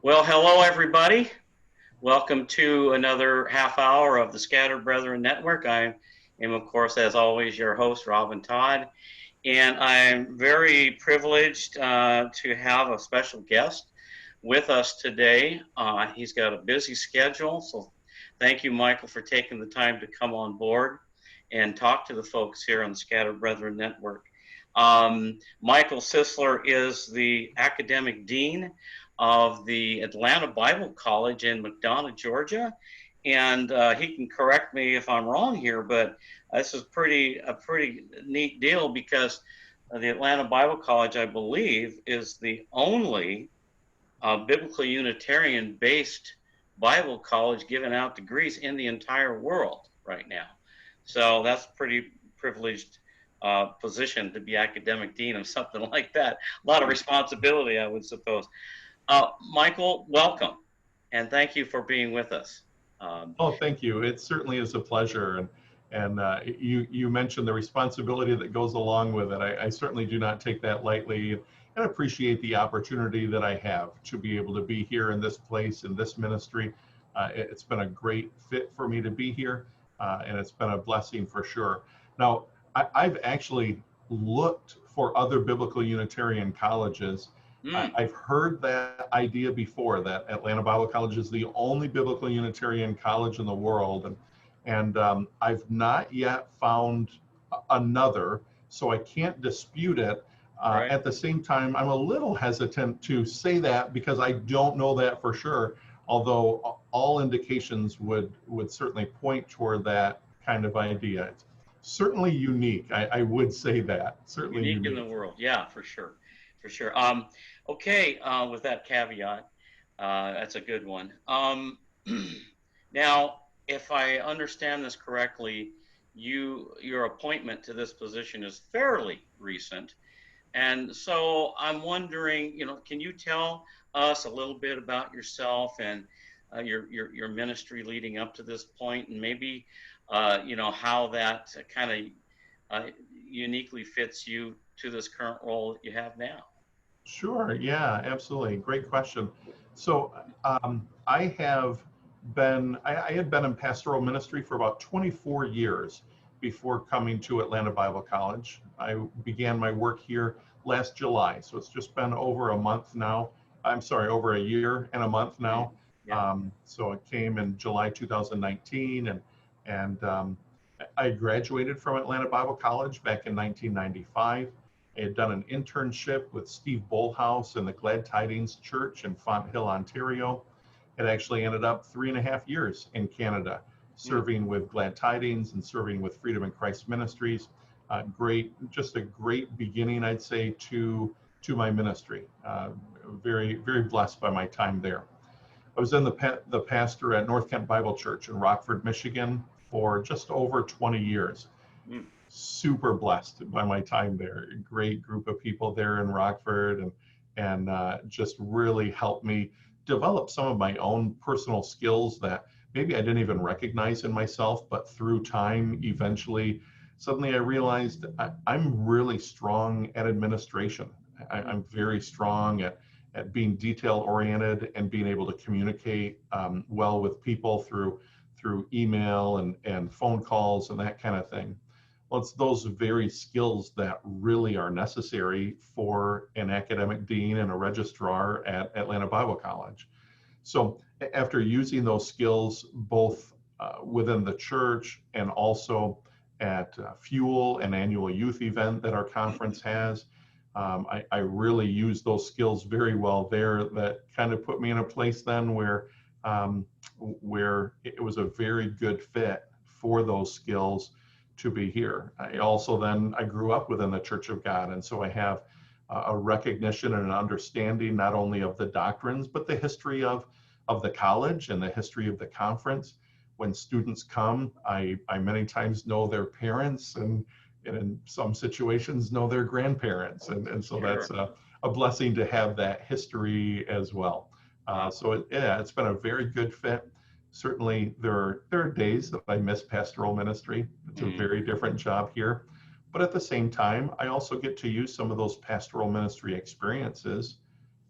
Well, hello, everybody. Welcome to another half hour of the Scattered Brethren Network. I am, of course, as always, your host, Robin Todd, and I'm very privileged to have a special guest with us today. He's got a busy schedule, so thank you, Michael, for taking the time to come on board and talk to the folks here on the Scattered Brethren Network. Michael Cisler is the academic dean of the Atlanta Bible College in McDonough, Georgia. And he can correct me if I'm wrong here, but this is a pretty neat deal because the Atlanta Bible College, I believe, is the only Biblical Unitarian based Bible college giving out degrees in the entire world right now. So that's pretty privileged position to be academic dean of something like that. A lot of responsibility, I would suppose. Michael, welcome, and thank you for being with us. Oh, thank you. It certainly is a pleasure. And you mentioned the responsibility that goes along with it. I certainly do not take that lightly and appreciate the opportunity that I have to be able to be here in this place, in this ministry. It's been a great fit for me to be here, and it's been a blessing for sure. Now, I've actually looked for other Biblical Unitarian colleges. I've heard that idea before, that Atlanta Bible College is the only Biblical Unitarian college in the world, and I've not yet found another, so I can't dispute it. Right. At the same time, I'm a little hesitant to say that because I don't know that for sure, although all indications would certainly point toward that kind of idea. It's certainly unique. I would say that. Certainly unique in the world. Yeah, for sure. For sure. Okay, with that caveat, that's a good one. Now, if I understand this correctly, your appointment to this position is fairly recent. And so I'm wondering, can you tell us a little bit about yourself and your ministry leading up to this point, and maybe how that kind of uniquely fits you to this current role that you have now? Sure. Yeah, absolutely. Great question. So I had been in pastoral ministry for about 24 years before coming to Atlanta Bible College. I began my work here last July, so it's just been over a month now. I'm sorry, over a year and a month now. Yeah. So it came in July 2019, and I graduated from Atlanta Bible College back in 1995. I had done an internship with Steve Bolthouse in the Glad Tidings Church in Fonthill, Ontario. It actually ended up 3.5 years in Canada, serving with Glad Tidings and serving with Freedom in Christ Ministries. Just a great beginning, I'd say, to my ministry. Very, very blessed by my time there. I was then the pastor at North Kent Bible Church in Rockford, Michigan for just over 20 years. Super blessed by my time there. A great group of people there in Rockford, and just really helped me develop some of my own personal skills that maybe I didn't even recognize in myself, but through time, eventually, suddenly I realized I'm really strong at administration. I'm very strong at being detail oriented and being able to communicate well with people through email and phone calls and that kind of thing. Well, it's those very skills that really are necessary for an academic dean and a registrar at Atlanta Bible College. So after using those skills both within the church and also at Fuel, an annual youth event that our conference has, I really used those skills very well there. That kind of put me in a place then where it was a very good fit for those skills to be here. I grew up within the Church of God, and so I have a recognition and an understanding not only of the doctrines, but the history of the college and the history of the conference. When students come, I many times know their parents, and in some situations know their grandparents, and so Sure. that's a blessing to have that history as well. It's been a very good fit. Certainly there are days that I miss pastoral ministry. It's a very different job here, but at the same time, I also get to use some of those pastoral ministry experiences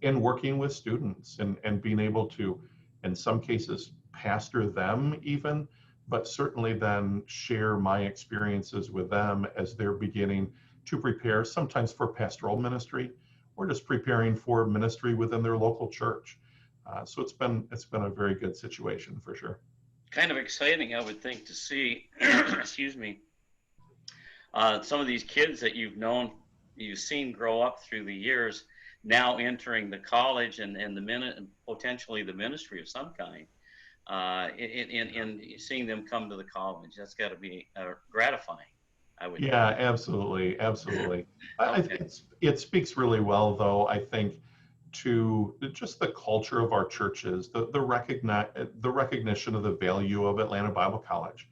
in working with students and being able to, in some cases, pastor them even, but certainly then share my experiences with them as they're beginning to prepare, sometimes for pastoral ministry, or just preparing for ministry within their local church. So it's been a very good situation for sure. Kind of exciting, I would think, to see, excuse me, some of these kids that you've seen grow up through the years, now entering the college and potentially the ministry of some kind, and seeing them come to the college. That's got to be gratifying, I would think. Yeah, absolutely, absolutely. I Okay. think it speaks really well, though, I think, to just the culture of our churches, the recognition of the value of Atlanta Bible College,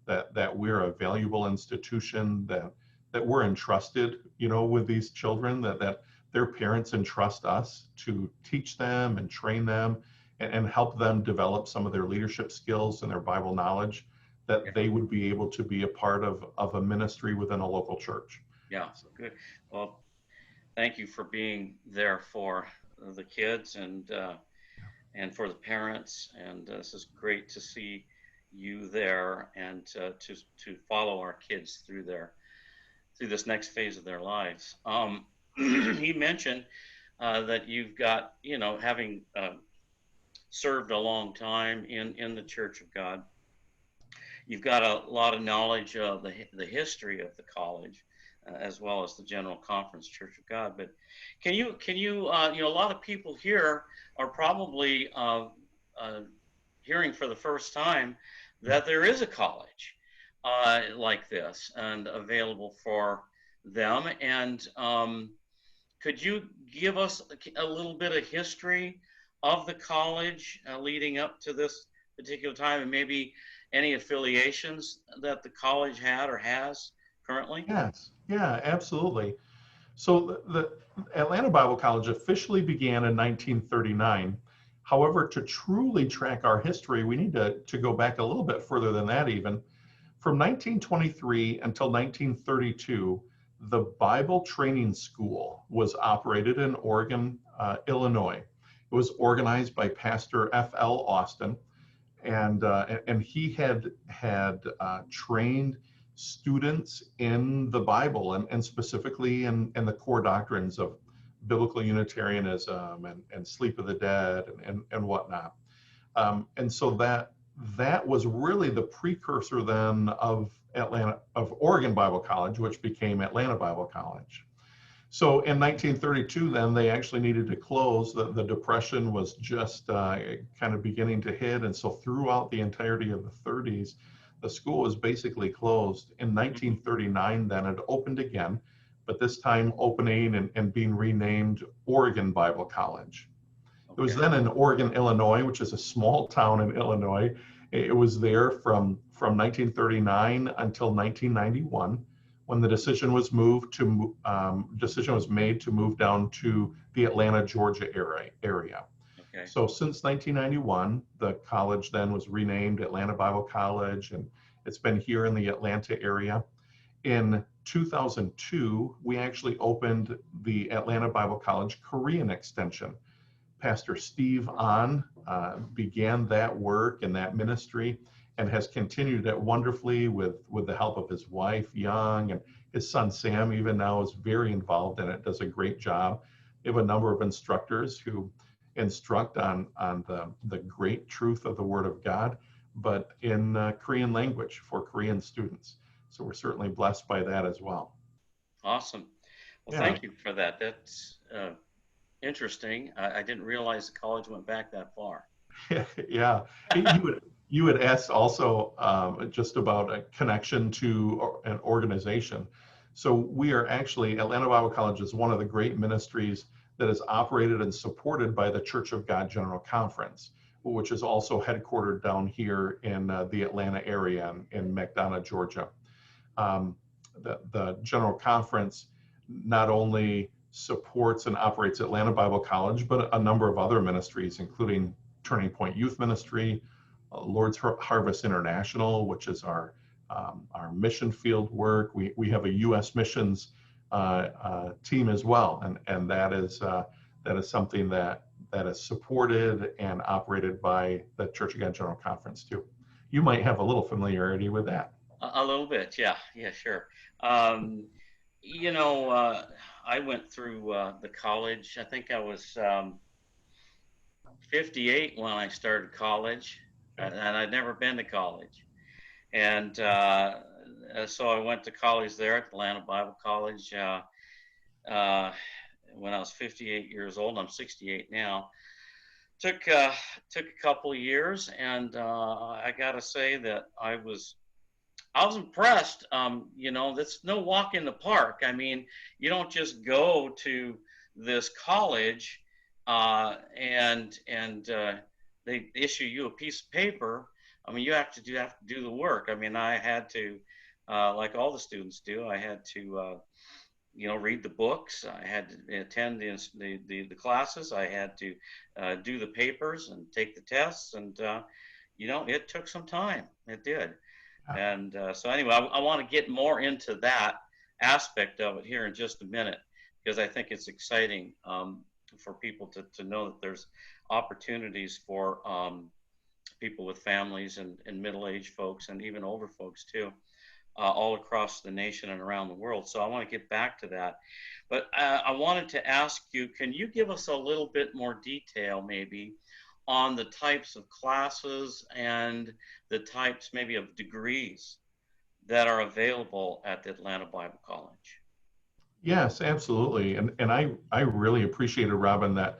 that we're a valuable institution, that we're entrusted, with these children, that their parents entrust us to teach them and train them and help them develop some of their leadership skills and their Bible knowledge, that Yeah. they would be able to be a part of a ministry within a local church. Yeah. Good. Well, thank you for being there for the kids and for the parents. And this is great to see you there and to follow our kids through this next phase of their lives. He mentioned that you've got, having served a long time in the Church of God, you've got a lot of knowledge of the history of the college, as well as the General Conference Church of God. But can you a lot of people here are probably hearing for the first time that there is a college like this and available for them. And could you give us a little bit of history of the college leading up to this particular time, and maybe any affiliations that the college had or has currently? Yes, yeah, absolutely. So the Atlanta Bible College officially began in 1939. However, to truly track our history, we need to go back a little bit further than that even. From 1923 until 1932, the Bible Training School was operated in Oregon, Illinois. It was organized by Pastor F.L. Austin, and he had trained students in the Bible and specifically in the core doctrines of Biblical Unitarianism and sleep of the dead and whatnot. And so that was really the precursor then of Oregon Bible College, which became Atlanta Bible College. So in 1932, then they actually needed to close. The Depression was just kind of beginning to hit. And so throughout the entirety of the 30s, the school was basically closed. In 1939, then it opened again, but this time opening and being renamed Oregon Bible College. It was then in Oregon, Illinois, which is a small town in Illinois. It was there from 1939 until 1991, when the decision was made to move down to the Atlanta, Georgia area. Okay. So since 1991, the college then was renamed Atlanta Bible College, and it's been here in the Atlanta area. In 2002, we actually opened the Atlanta Bible College Korean extension. Pastor Steve Ahn began that work and that ministry and has continued it wonderfully with the help of his wife, Young, and his son, Sam, even now is very involved in it, does a great job. We have a number of instructors who instruct on the great truth of the Word of God, but in Korean language for Korean students. So we're certainly blessed by that as well. Awesome. Well, Yeah. Thank you for that. That's interesting. I didn't realize the college went back that far. Yeah. You had asked also just about a connection to an organization. So we are actually, Atlanta Bible College is one of the great ministries that is operated and supported by the Church of God General Conference, which is also headquartered down here in the Atlanta area in McDonough, Georgia. The General Conference not only supports and operates Atlanta Bible College, but a number of other ministries, including Turning Point Youth Ministry, Lord's Harvest International, which is our mission field work. We have a U.S. missions team as well, and that that is something that is supported and operated by the Church of God General Conference too. You might have a little familiarity with that. A little bit, yeah, yeah, sure. You know, I went through the college. I think I was 58 when I started college, Okay. and I'd never been to college. And so I went to college there at Atlanta Bible College uh, when I was 58 years old. I'm 68 now. Took a couple of years, and I got to say that I was impressed. You know, that's no walk in the park. I mean, you don't just go to this college and they issue you a piece of paper. I mean, you have to do the work. I mean, I had to, like all the students do, I had to, you know, read the books. I had to attend the classes. I had to do the papers and take the tests, and you know, it took some time. It did. Yeah. And so anyway, I want to get more into that aspect of it here in just a minute, because I think it's exciting for people to know that there's opportunities for people with families and middle-aged folks and even older folks too, all across the nation and around the world. So I want to get back to that. But I wanted to ask you, can you give us a little bit more detail maybe on the types of classes and the types maybe of degrees that are available at the Atlanta Bible College? Yes, absolutely. And I really appreciated, Robin, that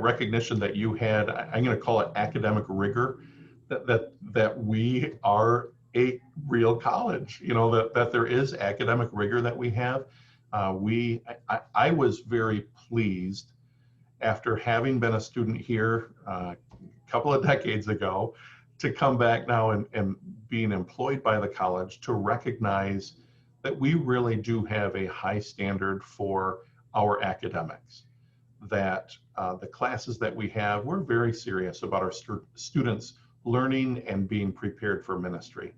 recognition that you had. I'm going to call it academic rigor, that we are a real college, you know, that there is academic rigor that we have. I was very pleased after having been a student here a couple of decades ago to come back now and being employed by the college to recognize that we really do have a high standard for our academics, that the classes that we have, we're very serious about our students learning and being prepared for ministry.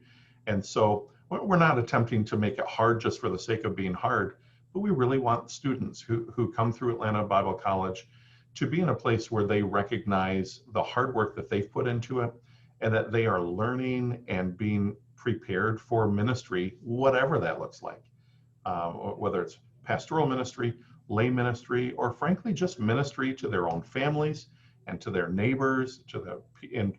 And so we're not attempting to make it hard just for the sake of being hard, but we really want students who come through Atlanta Bible College to be in a place where they recognize the hard work that they've put into it and that they are learning and being prepared for ministry, whatever that looks like, whether it's pastoral ministry, lay ministry, or frankly, just ministry to their own families and to their neighbors, to the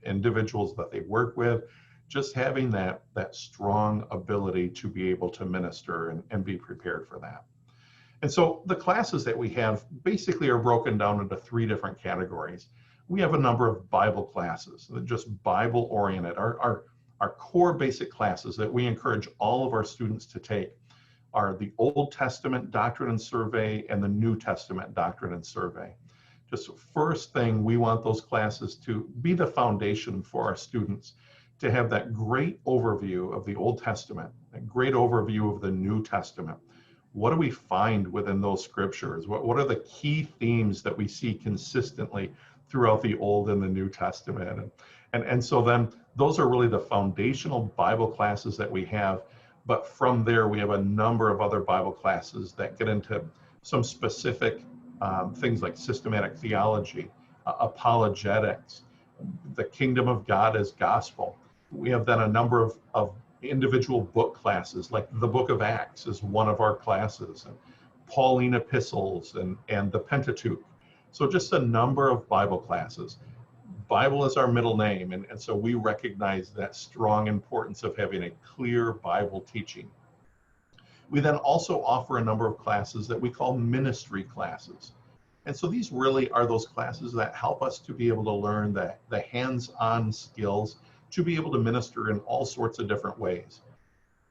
individuals that they work with, just having that strong ability to be able to minister and be prepared for that. And so the classes that we have basically are broken down into three different categories. We have a number of Bible classes that are just Bible oriented. Our core basic classes that we encourage all of our students to take are the Old Testament Doctrine and Survey and the New Testament Doctrine and Survey. Just first thing, we want those classes to be the foundation for our students, to have that great overview of the Old Testament, a great overview of the New Testament. What do we find within those scriptures? What are the key themes that we see consistently throughout the Old and the New Testament? And so then those are really the foundational Bible classes that we have. But from there, we have a number of other Bible classes that get into some specific things like systematic theology, apologetics, the kingdom of God as gospel. We have then a number of individual book classes, like the book of Acts is one of our classes, and Pauline epistles and the Pentateuch. So just a number of Bible classes. Bible is our middle name, and so we recognize that strong importance of having a clear Bible teaching. We then also offer a number of classes that we call ministry classes. And so these really are those classes that help us to be able to learn the hands-on skills to be able to minister in all sorts of different ways.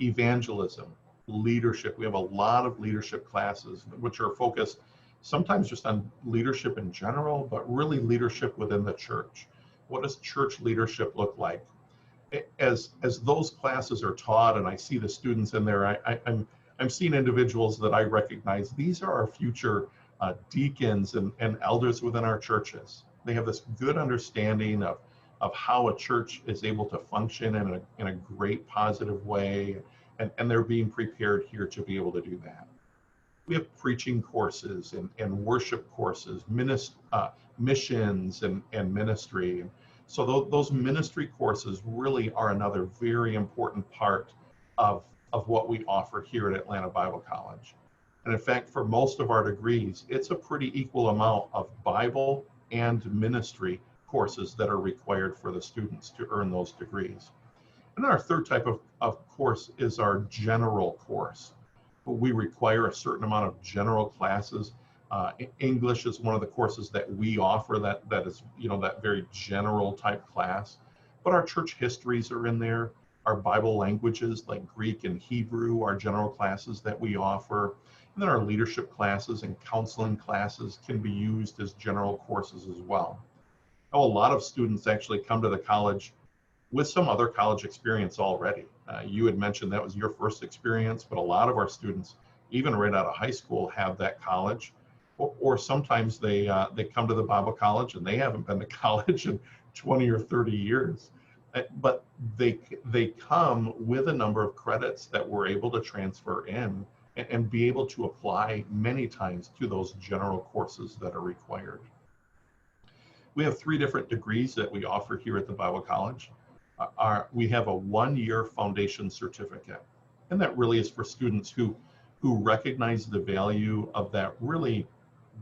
Evangelism, leadership. We have a lot of leadership classes which are focused sometimes just on leadership in general, but really leadership within the church. What does church leadership look like? As those classes are taught and I see the students in there, I'm seeing individuals that I recognize. These are our future deacons and elders within our churches. They have this good understanding of how a church is able to function in a great positive way, and they're being prepared here to be able to do that. We have preaching courses and worship courses, missions and ministry. So those ministry courses really are another very important part of what we offer here at Atlanta Bible College. And in fact, for most of our degrees, it's a pretty equal amount of Bible and ministry courses that are required for the students to earn those degrees. And our third type of course is our general course. We require a certain amount of general classes. English is one of the courses that we offer that is, that very general type class. But our church histories are in there. Our Bible languages like Greek and Hebrew are general classes that we offer. And then our leadership classes and counseling classes can be used as general courses as well. Now, a lot of students actually come to the college with some other college experience already. You had mentioned that was your first experience, but a lot of our students, even right out of high school, have that college, or sometimes they come to the Bible college and they haven't been to college in 20 or 30 years. But they come with a number of credits that we're able to transfer in and be able to apply many times to those general courses that are required. We have 3 different degrees that we offer here at the Bible College. We have a 1-year foundation certificate, and that really is for students who recognize the value of that really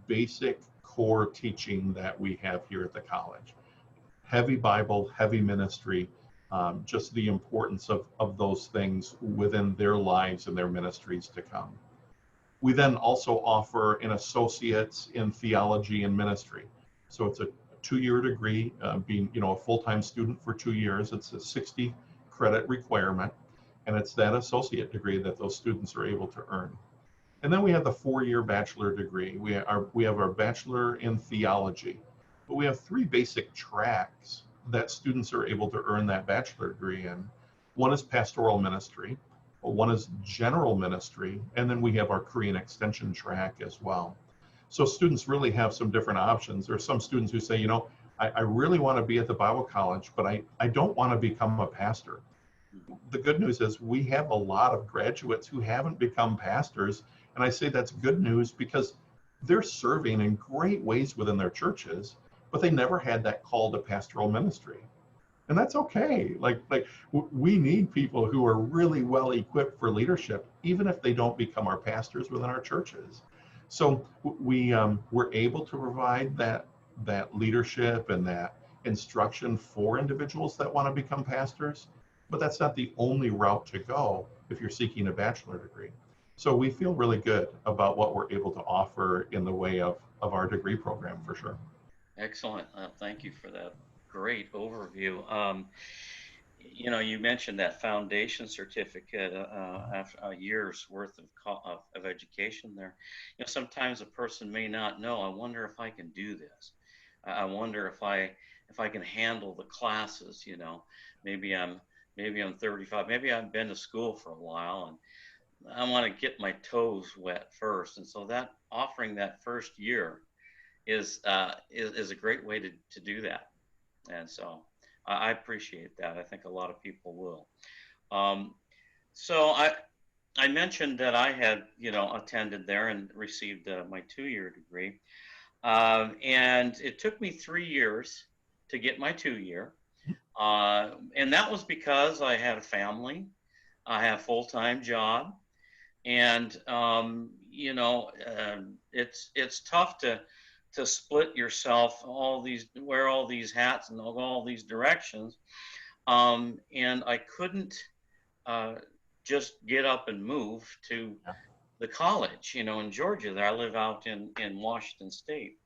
basic core teaching that we have here at the college. Heavy Bible, heavy ministry, just the importance of those things within their lives and their ministries to come. We then also offer an associate's in theology and ministry. So it's a 2-year degree, being a full-time student for 2 years. It's a 60 credit requirement, and it's that associate degree that those students are able to earn. And then we have the 4-year bachelor degree. We have our bachelor in theology, but we have 3 basic tracks that students are able to earn that bachelor degree in. One is pastoral ministry, one is general ministry, and then we have our Korean extension track as well. So students really have some different options. There are some students who say, I really want to be at the Bible College, but I don't want to become a pastor. The good news is we have a lot of graduates who haven't become pastors. And I say that's good news because they're serving in great ways within their churches, but they never had that call to pastoral ministry. And that's okay. Like we need people who are really well equipped for leadership, even if they don't become our pastors within our churches. So we're able to provide that leadership and that instruction for individuals that want to become pastors, but that's not the only route to go if you're seeking a bachelor degree. So we feel really good about what we're able to offer in the way of our degree program for sure. Excellent. Thank you for that great overview. You mentioned that foundation certificate after a year's worth of education there. Sometimes a person may not know, I wonder if I can do this. I wonder if I can handle the classes, maybe I'm 35, maybe I've been to school for a while and I want to get my toes wet first. And so that offering that first year is a great way to do that. And so I appreciate that. I think a lot of people will. So I mentioned that I had, attended there and received my 2-year degree. And it took me 3 years to get my 2-year. And that was because I had a family, I have a full-time job. And, it's tough to split yourself, wear all these hats and all these directions. And I couldn't just get up and move to the college, in Georgia. There, I live out in Washington State.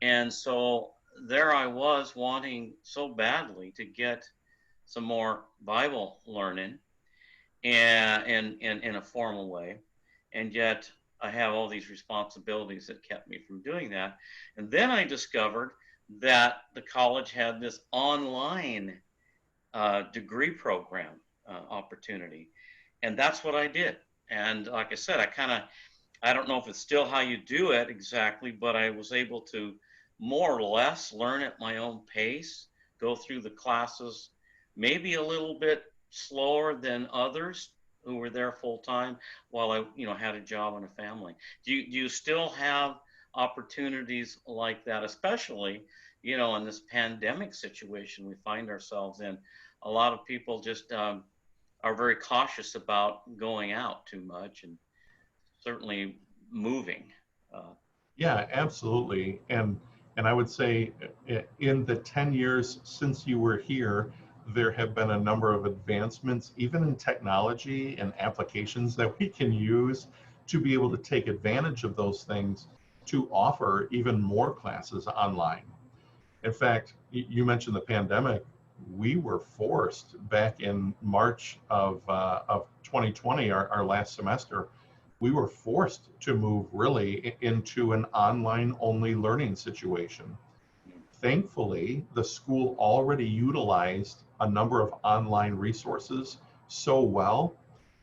And so there I was wanting so badly to get some more Bible learning and in a formal way. And yet I have all these responsibilities that kept me from doing that. And then I discovered that the college had this online degree program opportunity. And that's what I did. And like I said, I don't know if it's still how you do it exactly, but I was able to more or less learn at my own pace, go through the classes, maybe a little bit slower than others who were there full time while I, had a job and a family. Do you still have opportunities like that, especially, in this pandemic situation we find ourselves in? A lot of people just are very cautious about going out too much and certainly moving. Uh, Yeah, absolutely. And I would say in the 10 years since you were here, there have been a number of advancements, even in technology and applications that we can use to be able to take advantage of those things to offer even more classes online. In fact, you mentioned the pandemic. We were forced back in March of 2020, our last semester, we were forced to move really into an online only learning situation. Thankfully, the school already utilized a number of online resources so well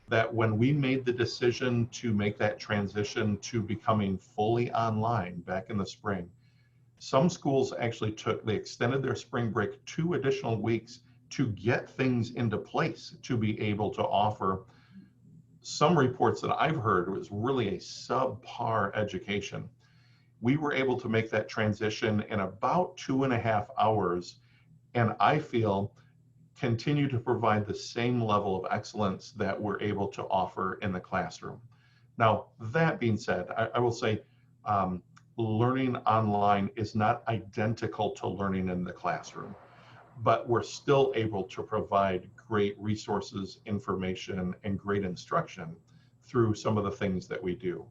that when we made the decision to make that transition to becoming fully online back in the spring, some schools actually they extended their spring break 2 additional weeks to get things into place to be able to offer. Some reports that I've heard was really a subpar education. We were able to make that transition in about 2.5 hours, and I feel continue to provide the same level of excellence that we're able to offer in the classroom. Now, that being said, I will say learning online is not identical to learning in the classroom, but we're still able to provide great resources, information, and great instruction through some of the things that we do.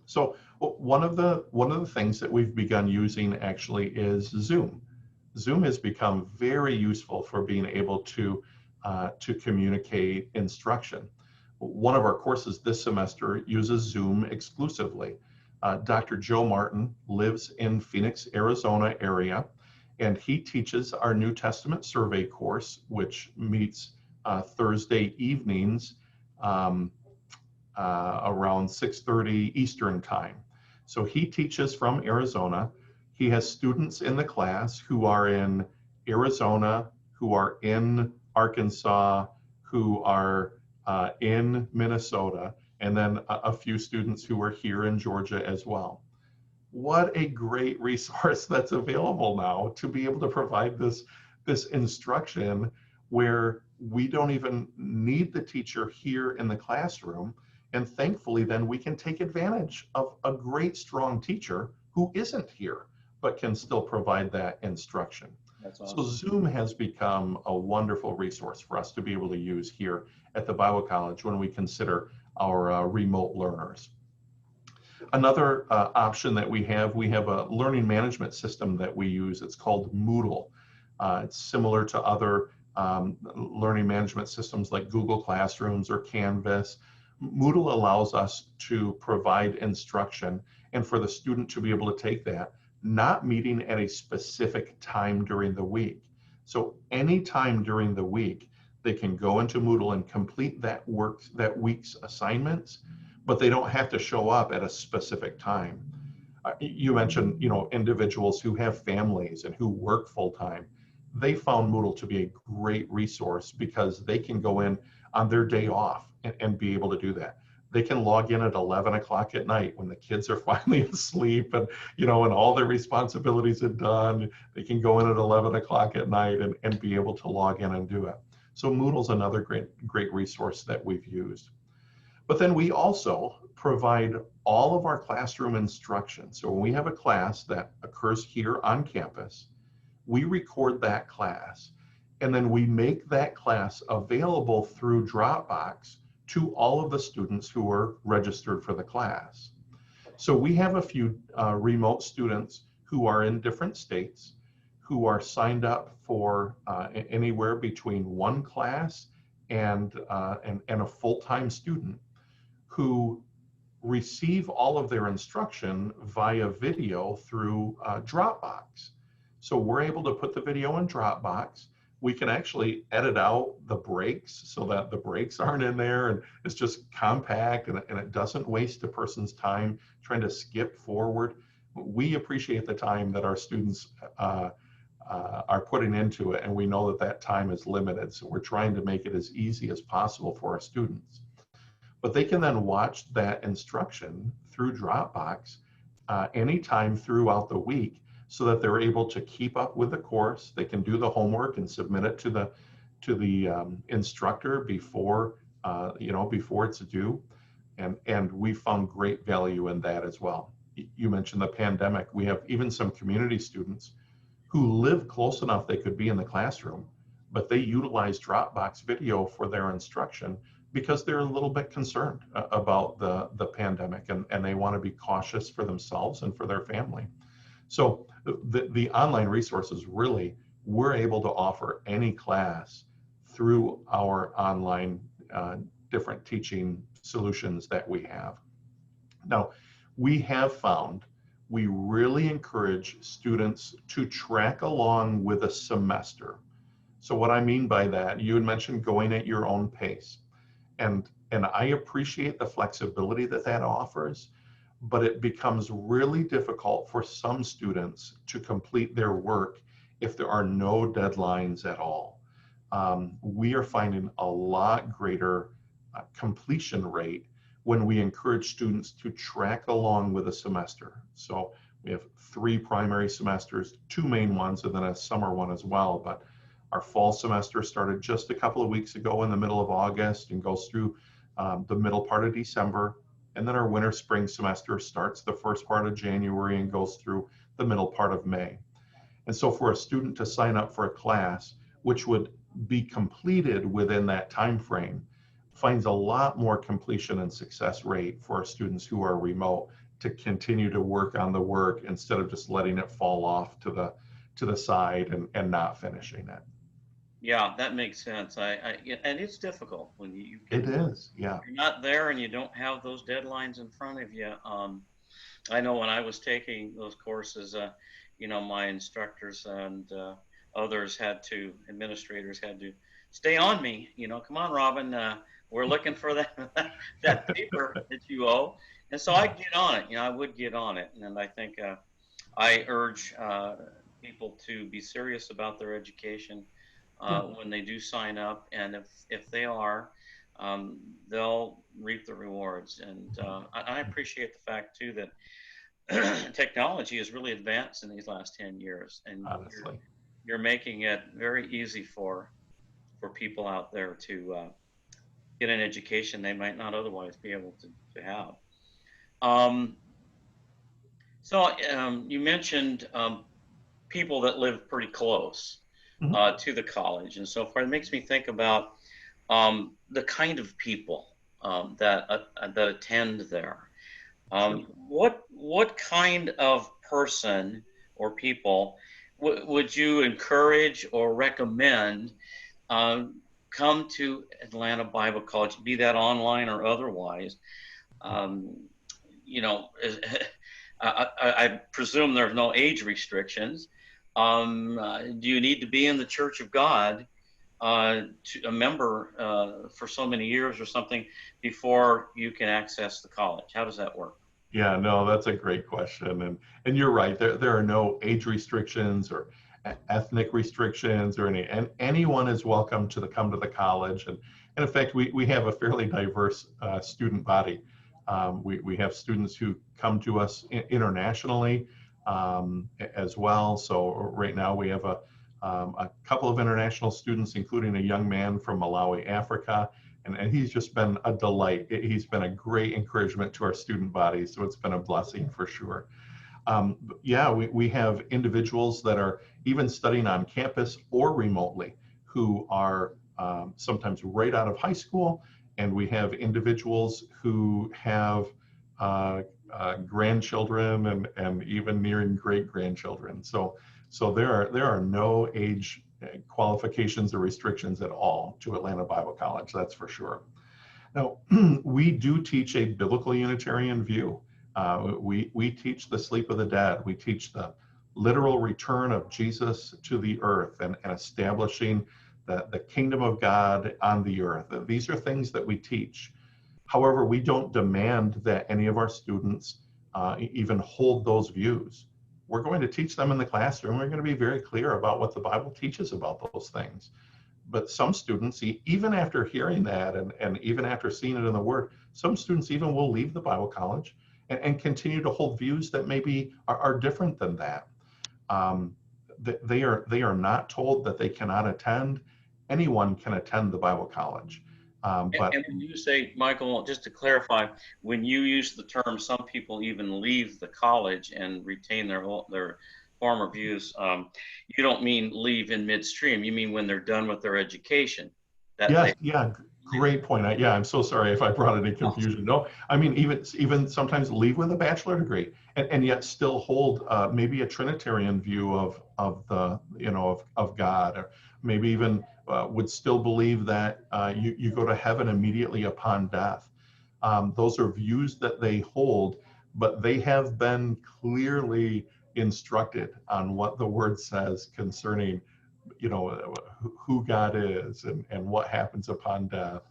So one of the things that we've begun using actually is Zoom. Zoom has become very useful for being able to communicate instruction. One of our courses this semester uses Zoom exclusively. Dr. Joe Martin lives in Phoenix, Arizona area, and he teaches our New Testament survey course, which meets Thursday evenings around 6:30 Eastern time. So he teaches from Arizona. He has students in the class who are in Arizona, who are in Arkansas, who are in Minnesota, and then a few students who are here in Georgia as well. What a great resource that's available now to be able to provide this instruction where we don't even need the teacher here in the classroom. And thankfully, then we can take advantage of a great, strong teacher who isn't here, but can still provide that instruction. That's awesome. So Zoom has become a wonderful resource for us to be able to use here at the Bible College when we consider our remote learners. Another option that we have a learning management system that we use. It's called Moodle. It's similar to other learning management systems like Google Classrooms or Canvas. Moodle allows us to provide instruction and for the student to be able to take that, not meeting at a specific time during the week. So any time during the week, they can go into Moodle and complete that week's assignments, but they don't have to show up at a specific time. You mentioned, individuals who have families and who work full time. They found Moodle to be a great resource because they can go in on their day off and be able to do that. They can log in at 11 o'clock at night when the kids are finally asleep and, and all their responsibilities are done. They can go in at 11 o'clock at night and be able to log in and do it. So Moodle's another great resource that we've used. But then we also provide all of our classroom instruction. So when we have a class that occurs here on campus, we record that class, and then we make that class available through Dropbox to all of the students who are registered for the class. So we have a few remote students who are in different states, who are signed up for anywhere between one class and a full-time student, who receive all of their instruction via video through Dropbox. So we're able to put the video in Dropbox. We can actually edit out the breaks so that the breaks aren't in there, and it's just compact and it doesn't waste a person's time trying to skip forward. We appreciate the time that our students are putting into it, and we know that time is limited. So we're trying to make it as easy as possible for our students. but they can then watch that instruction through Dropbox anytime throughout the week, so that they're able to keep up with the course. They can do the homework and submit it to the instructor before before it's due, and we found great value in that as well. You mentioned the pandemic. We have even some community students who live close enough they could be in the classroom, but they utilize Dropbox video for their instruction because they're a little bit concerned about the pandemic, and they want to be cautious for themselves and for their family. So the online resources, really, we're able to offer any class through our online different teaching solutions that we have. Now, we have found we really encourage students to track along with a semester. So what I mean by that, you had mentioned going at your own pace. And I appreciate the flexibility that that offers, but it becomes really difficult for some students to complete their work if there are no deadlines at all. We are finding a lot greater completion rate when we encourage students to track along with a semester. So we have 3 primary semesters, 2 main ones, and then a summer one as well. But our fall semester started just a couple of weeks ago in the middle of August and goes through the middle part of December. And then our winter spring semester starts the first part of January and goes through the middle part of May. And so for a student to sign up for a class, which would be completed within that time frame, finds a lot more completion and success rate for our students who are remote to continue to work on the work instead of just letting it fall off to the side and not finishing it. Yeah, that makes sense. And it's difficult when you can, It is, yeah. you're not there and you don't have those deadlines in front of you. I know when I was taking those courses, my instructors and others administrators had to stay on me. Come on, Robin, we're looking for that paper that you owe. And so I'd get on it. I would get on it. And I think I urge people to be serious about their education when they do sign up. And if they are, they'll reap the rewards. And I appreciate the fact, too, that technology has really advanced in these last 10 years. And Honestly, you're making it very easy for people out there to get an education they might not otherwise be able to have. You mentioned people that live pretty close to the college and so forth. It makes me think about the kind of people that attend there. What kind of person or people would you encourage or recommend come to Atlanta Bible College, be that online or otherwise? I presume there's no age restrictions. Do you need to be in the Church of God, a member for so many years or something, before you can access the college? How does that work? Yeah, no, that's a great question. And you're right, there are no age restrictions or ethnic restrictions or anyone is welcome to come to the college. And in fact, we have a fairly diverse student body. We have students who come to us internationally as well. So right now we have a couple of international students, including a young man from Malawi, Africa. And he's just been a delight. He's been a great encouragement to our student body. So it's been a blessing for sure. We have individuals that are even studying on campus or remotely who are sometimes right out of high school. And we have individuals who have grandchildren and even nearing great grandchildren. So there are no age qualifications or restrictions at all to Atlanta Bible College, that's for sure. Now, we do teach a biblical Unitarian view. We teach the sleep of the dead. We teach the literal return of Jesus to the earth and establishing the kingdom of God on the earth. These are things that we teach. However, we don't demand that any of our students even hold those views. We're going to teach them in the classroom. We're going to be very clear about what the Bible teaches about those things. but some students, even after hearing that and even after seeing it in the Word, some students even will leave the Bible college and continue to hold views that maybe are different than that. Um, they are not told that they cannot attend. Anyone can attend the Bible college. But And when you say, Michael, just to clarify, when you use the term, some people even leave the college and retain their former views. You don't mean leave in midstream. You mean when they're done with their education. That yes, they. yeah, great point. Yeah, I'm so sorry if I brought any confusion. No, I mean even sometimes leave with a bachelor degree and yet still hold maybe a Trinitarian view of the of God, or maybe even would still believe that you go to heaven immediately upon death. Those are views that they hold, but they have been clearly instructed on what the Word says concerning who God is and what happens upon death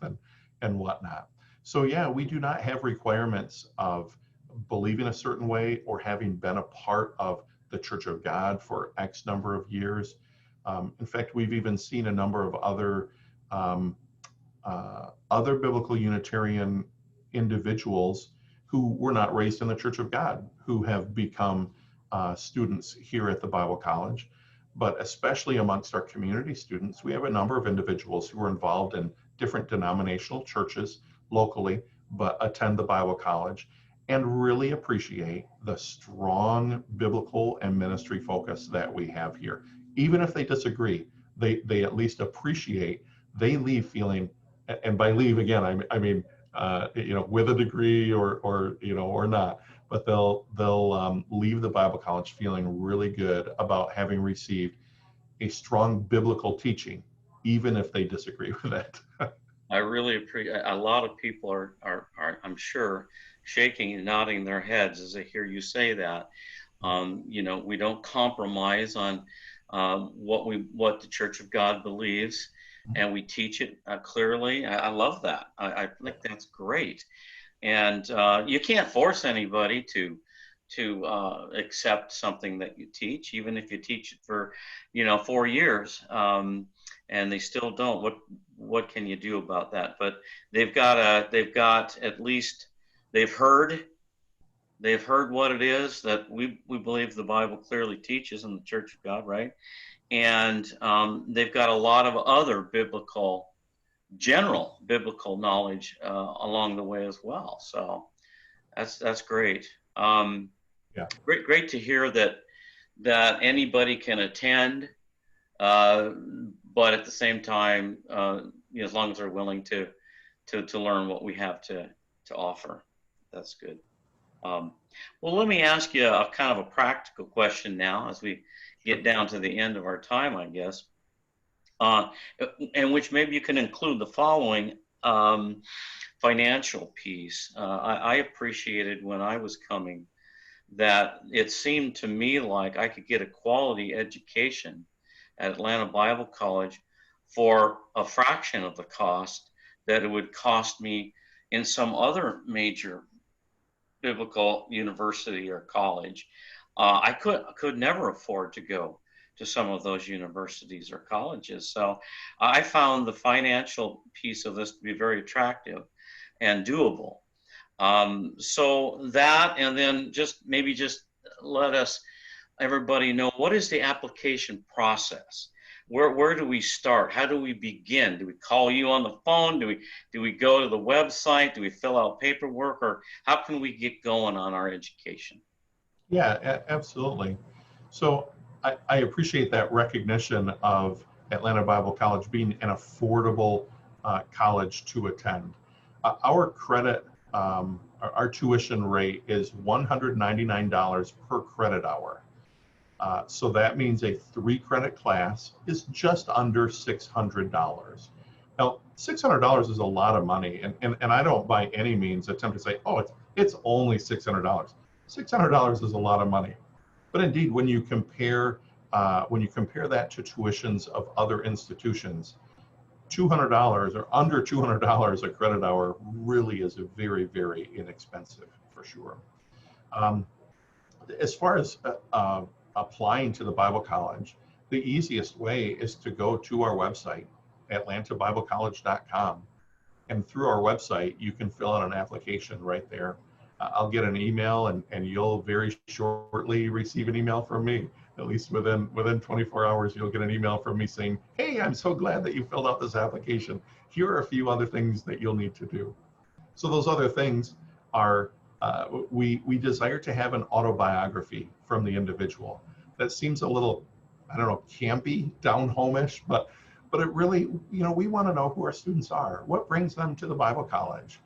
and whatnot. So yeah, we do not have requirements of believing a certain way or having been a part of the Church of God for X number of years. In fact, we've even seen a number of other biblical Unitarian individuals who were not raised in the Church of God, who have become students here at the Bible College. But especially amongst our community students, we have a number of individuals who are involved in different denominational churches locally, but attend the Bible College and really appreciate the strong biblical and ministry focus that we have here. Even if they disagree, they at least appreciate, they leave feeling, and by leave again, I mean, with a degree or not, but they'll leave the Bible College feeling really good about having received a strong biblical teaching, even if they disagree with it. I really appreciate. A lot of people are I'm sure, shaking and nodding their heads as they hear you say that. We don't compromise on what the Church of God believes, and we teach it clearly. I love that. I think that's great, and you can't force anybody to accept something that you teach, even if you teach it for 4 years, and they still don't. What can you do about that? But they've got at least they've heard what it is that we believe the Bible clearly teaches in the Church of God, right? And they've got a lot of other general biblical knowledge along the way as well. So that's great. Yeah. Great to hear that anybody can attend, uh, but at the same time, as long as they're willing to learn what we have to offer, that's good. Well, let me ask you a kind of a practical question now, as we get down to the end of our time, I guess, uh, in which maybe you can include the following financial piece. I appreciated when I was coming that it seemed to me like I could get a quality education at Atlanta Bible College for a fraction of the cost that it would cost me in some other major biblical university or college. I could never afford to go to some of those universities or colleges. So I found the financial piece of this to be very attractive and doable. So that, and then just let everybody know, what is the application process? Where do we start? How do we begin? Do we call you on the phone? Do we go to the website? Do we fill out paperwork, or how can we get going on our education? Yeah, absolutely. So I appreciate that recognition of Atlanta Bible College being an affordable college to attend. Our credit, our tuition rate is $199 per credit hour. So that means a 3-credit class is just under $600. Now, $600 is a lot of money, and I don't by any means attempt to say, oh, it's only $600. $600 is a lot of money. But indeed, when you compare that to tuitions of other institutions, $200 or under $200 a credit hour really is a very, very inexpensive for sure. As far as applying to the Bible College, the easiest way is to go to our website atlantabiblecollege.com. And through our website, you can fill out an application right there. I'll get an email, and you'll very shortly receive an email from me. At least within 24 hours, you'll get an email from me saying, hey, I'm so glad that you filled out this application. Here are a few other things that you'll need to do. So those other things are, we desire to have an autobiography from the individual. That seems a little, I don't know, campy, down home-ish, but it really, we want to know who our students are. What brings them to the Bible College?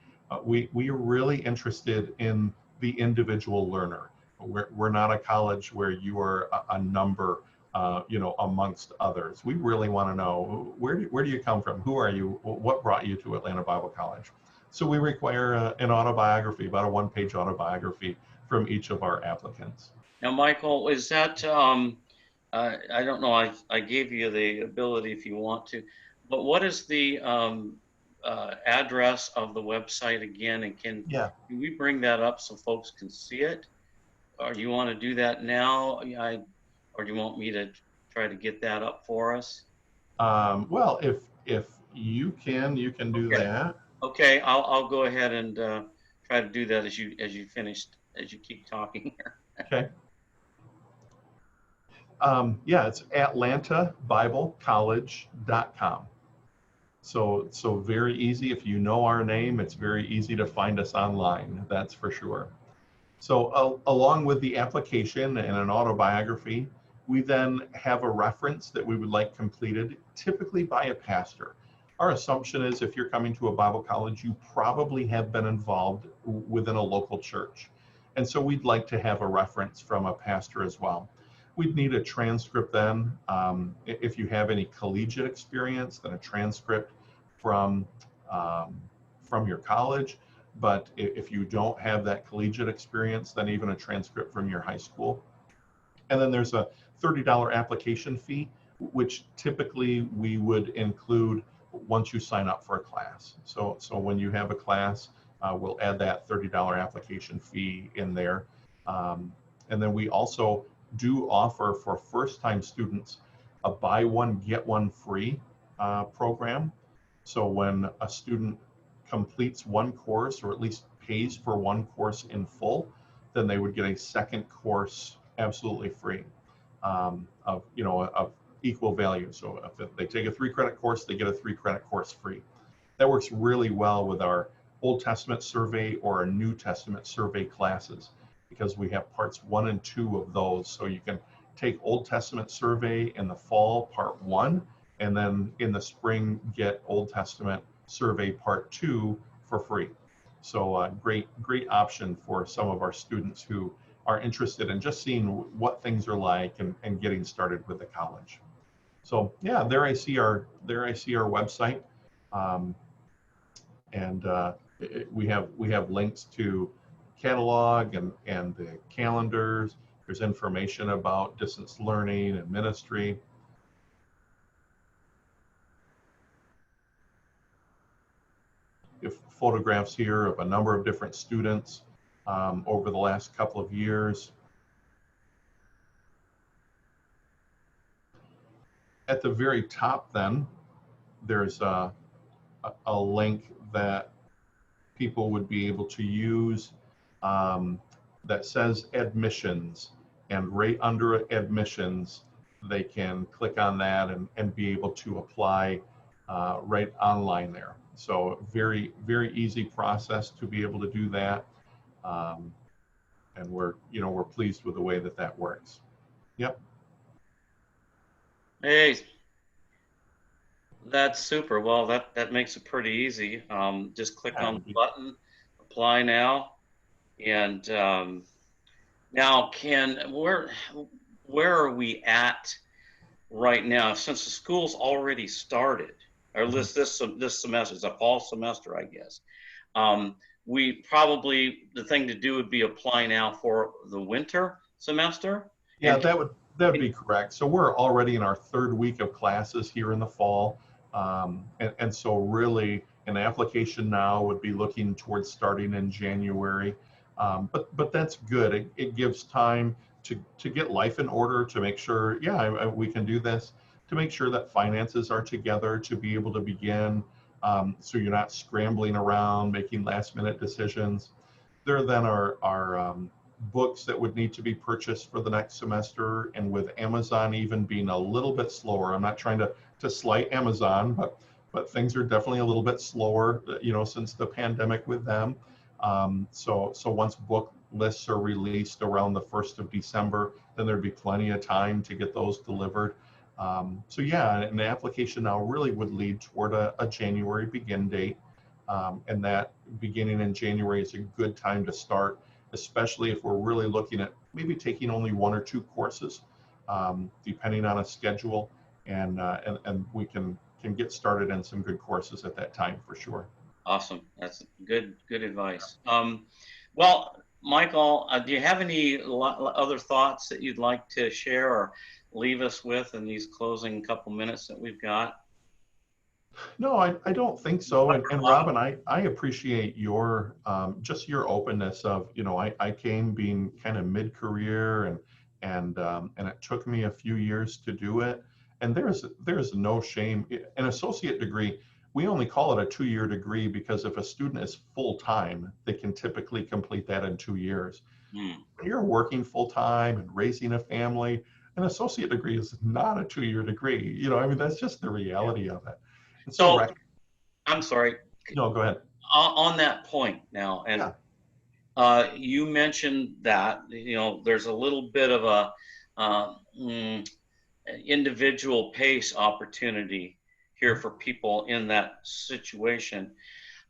We are really interested in the individual learner. We're not a college where you are a number, amongst others. We really want to know, where do you come from? Who are you? What brought you to Atlanta Bible College? So we require an autobiography, about a one-page autobiography from each of our applicants. Now, Michael, is that, I don't know, I gave you the ability if you want to, but what is the address of the website again? And can we bring that up so folks can see it? Or do you want to do that now? Or do you want me to try to get that up for us? Well, if you can do that. Okay, I'll go ahead and try to do that as you keep talking here. Okay. It's atlantabiblecollege.com. So very easy. If you know our name, it's very easy to find us online. That's for sure. So along with the application and an autobiography, we then have a reference that we would like completed, typically by a pastor. Our assumption is if you're coming to a Bible college, you probably have been involved within a local church. And so we'd like to have a reference from a pastor as well. We'd need a transcript then. If you have any collegiate experience, then a transcript from your college. But if you don't have that collegiate experience, then even a transcript from your high school. And then there's a $30 application fee, which typically we would include once you sign up for a class. So when you have a class, we'll add that $30 application fee in there. And then we also do offer for first-time students a buy one, get one free program. So when a student completes one course, or at least pays for one course in full, then they would get a second course absolutely free of equal value. So if they take a 3-credit course, they get a 3-credit course free. That works really well with our Old Testament survey or our New Testament survey classes, because we have parts 1 and 2 of those. So you can take Old Testament survey in the fall, part 1, and then in the spring get Old Testament survey part 2 for free. So great option for some of our students who are interested in just seeing what things are like and getting started with the college. So yeah, there I see our website, we have links to catalog and the calendars. There's information about distance learning and ministry. Photographs here of a number of different students over the last couple of years. At the very top then, there's a link that people would be able to use that says admissions, and right under admissions, they can click on that and be able to apply right online there. So very, very easy process to be able to do that. And we're pleased with the way that works. Yep. Hey, that's super. Well, that makes it pretty easy. Just click on the button, apply now. And now, where are we at right now? Since the school's already started, or this semester, it's a fall semester, I guess. The thing to do would be apply now for the winter semester. Yeah, that would be correct. So we're already in our 3rd week of classes here in the fall. And so really an application now would be looking towards starting in January. But that's good. It gives time to get life in order, to make sure, we can do this. to make sure that finances are together to be able to begin, so you're not scrambling around making last minute decisions. There then are books that would need to be purchased for the next semester, and with Amazon even being a little bit slower, I'm not trying to slight Amazon, but things are definitely a little bit slower, since the pandemic with them. So once book lists are released around the 1st of December, then there'd be plenty of time to get those delivered. So yeah, and the application now really would lead toward a January begin date. And that beginning in January is a good time to start, especially if we're really looking at maybe taking only 1 or 2 courses, depending on a schedule, and we can get started in some good courses at that time for sure. Awesome. That's good advice. Well, Michael, do you have any other thoughts that you'd like to share or leave us with in these closing couple minutes that we've got? No, I don't think so. And Robin, I appreciate your just your openness of, I came being kind of mid-career, and it took me a few years to do it. And there's no shame. An associate degree, we only call it a 2-year degree because if a student is full-time, they can typically complete that in 2 years. Hmm. When you're working full-time and raising a family, an associate degree is not a 2-year degree. That's just the reality of it. And so, So I'm sorry. no, go ahead. On that point now, and you mentioned that there's a little bit of a individual pace opportunity here for people in that situation.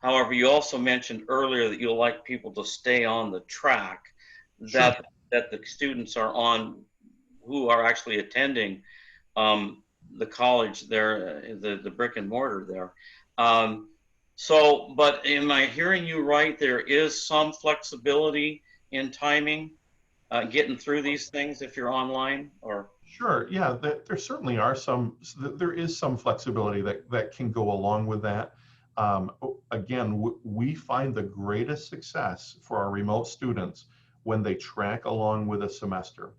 However, you also mentioned earlier that you'll like people to stay on the track Sure. that the students are on, who are actually attending the college there, the brick and mortar there. But am I hearing you right? There is some flexibility in timing, getting through these things if you're online, or? Sure. Yeah, there certainly are there is some flexibility that can go along with that. Again, we find the greatest success for our remote students when they track along with a semester.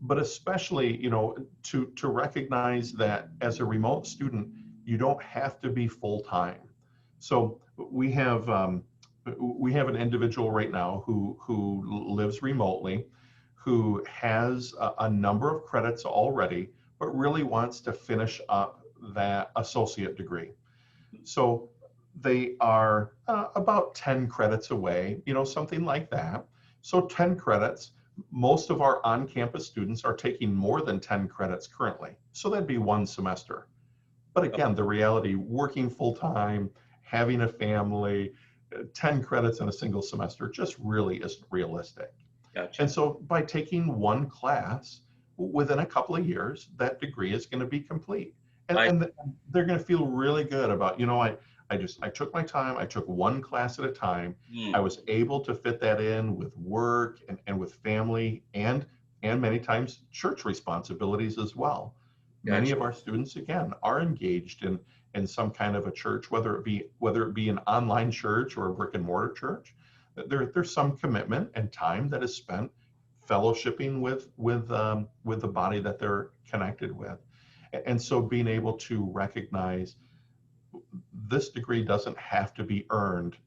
But especially, to recognize that as a remote student, you don't have to be full-time. So we have an individual right now who lives remotely, who has a number of credits already, but really wants to finish up that associate degree. So they are about 10 credits away, something like that. So 10 credits, most of our on-campus students are taking more than 10 credits currently. So that'd be 1 semester. But again, the reality, working full-time, having a family, 10 credits in a single semester just really isn't realistic. Gotcha. And so by taking 1 class, within a couple of years, that degree is going to be complete. And they're going to feel really good about, I took my time, I took 1 class at a time. I was able to fit that in with work and with family and many times church responsibilities as well. Gotcha. Many of our students, again, are engaged in some kind of a church, whether it be an online church or a brick and mortar church. There's some commitment and time that is spent fellowshipping with the body that they're connected with. And so being able to recognize this degree doesn't have to be earned,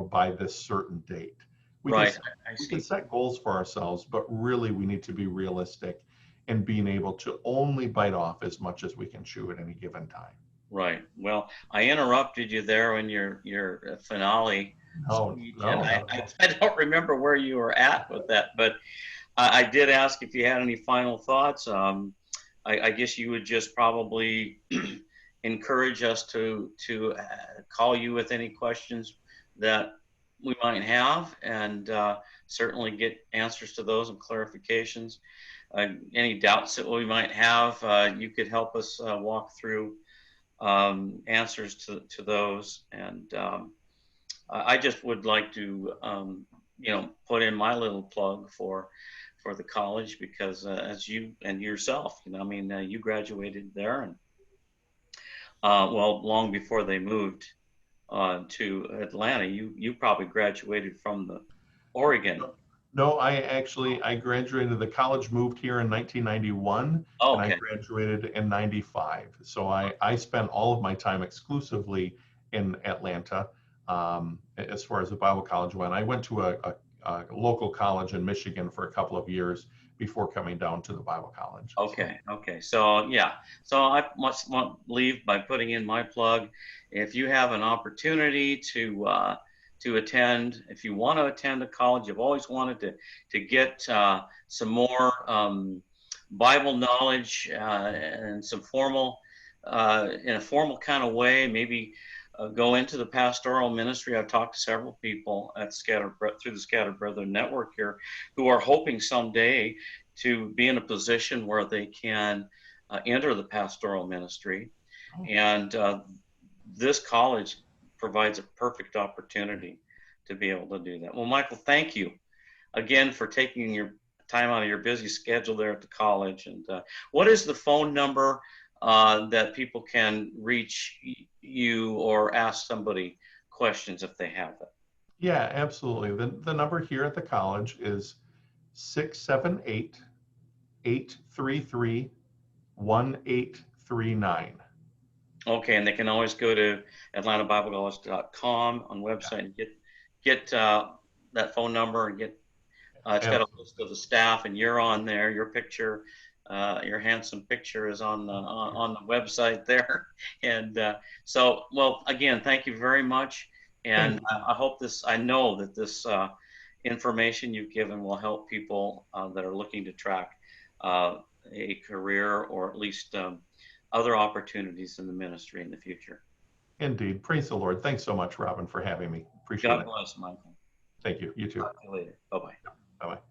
by this certain date. We can set goals for ourselves, but really we need to be realistic in being able to only bite off as much as we can chew at any given time. Right. Well, I interrupted you there in your finale speech, and I don't remember where you were at with that, but I did ask if you had any final thoughts. I guess you would just probably encourage us to call you with any questions that we might have, and certainly get answers to those and clarifications. Any doubts that we might have, you could help us walk through answers to those. And I just would like to, put in my little plug for the college, because as you and yourself, you graduated there, and long before they moved to Atlanta. You probably graduated from the Oregon No, I graduated, the college moved here in 1991 and I Okay. graduated in 95. So I spent all of my time exclusively in Atlanta as far as the Bible college went. I went to a local college in Michigan for a couple of years before coming down to the Bible college. So, Okay, okay. So yeah, so I must want leave by putting in my plug. If you have an opportunity to attend, if you want to attend a college, you've always wanted to get some more Bible knowledge and some formal in a formal kind of way, maybe go into the pastoral ministry. I've talked to several people at through the Scattered Brethren Network here who are hoping someday to be in a position where they can enter the pastoral ministry. oh, And this college provides a perfect opportunity to be able to do that. Well, Michael, thank you again for taking your time out of your busy schedule there at the college. And what is the phone number that people can reach you or ask somebody questions if they have it? yeah, absolutely. The number here at the college is 678 833 1839. Okay, and they can always go to atlantabiblecollege.com on Yeah, website and get that phone number and get it's got a absolutely. list of the staff and you're on there. Your picture, your handsome picture is on the website there. And so, well, again, thank you very much. Thank And you. I hope this. I know that this information you've given will help people that are looking to track uh, a career or at least other opportunities in the ministry in the future. Indeed. Praise the Lord. Thanks so much, Robin, for having me. Appreciate God it. bless, Michael. Thank you. You too. Talk to you later. Bye bye. Bye bye.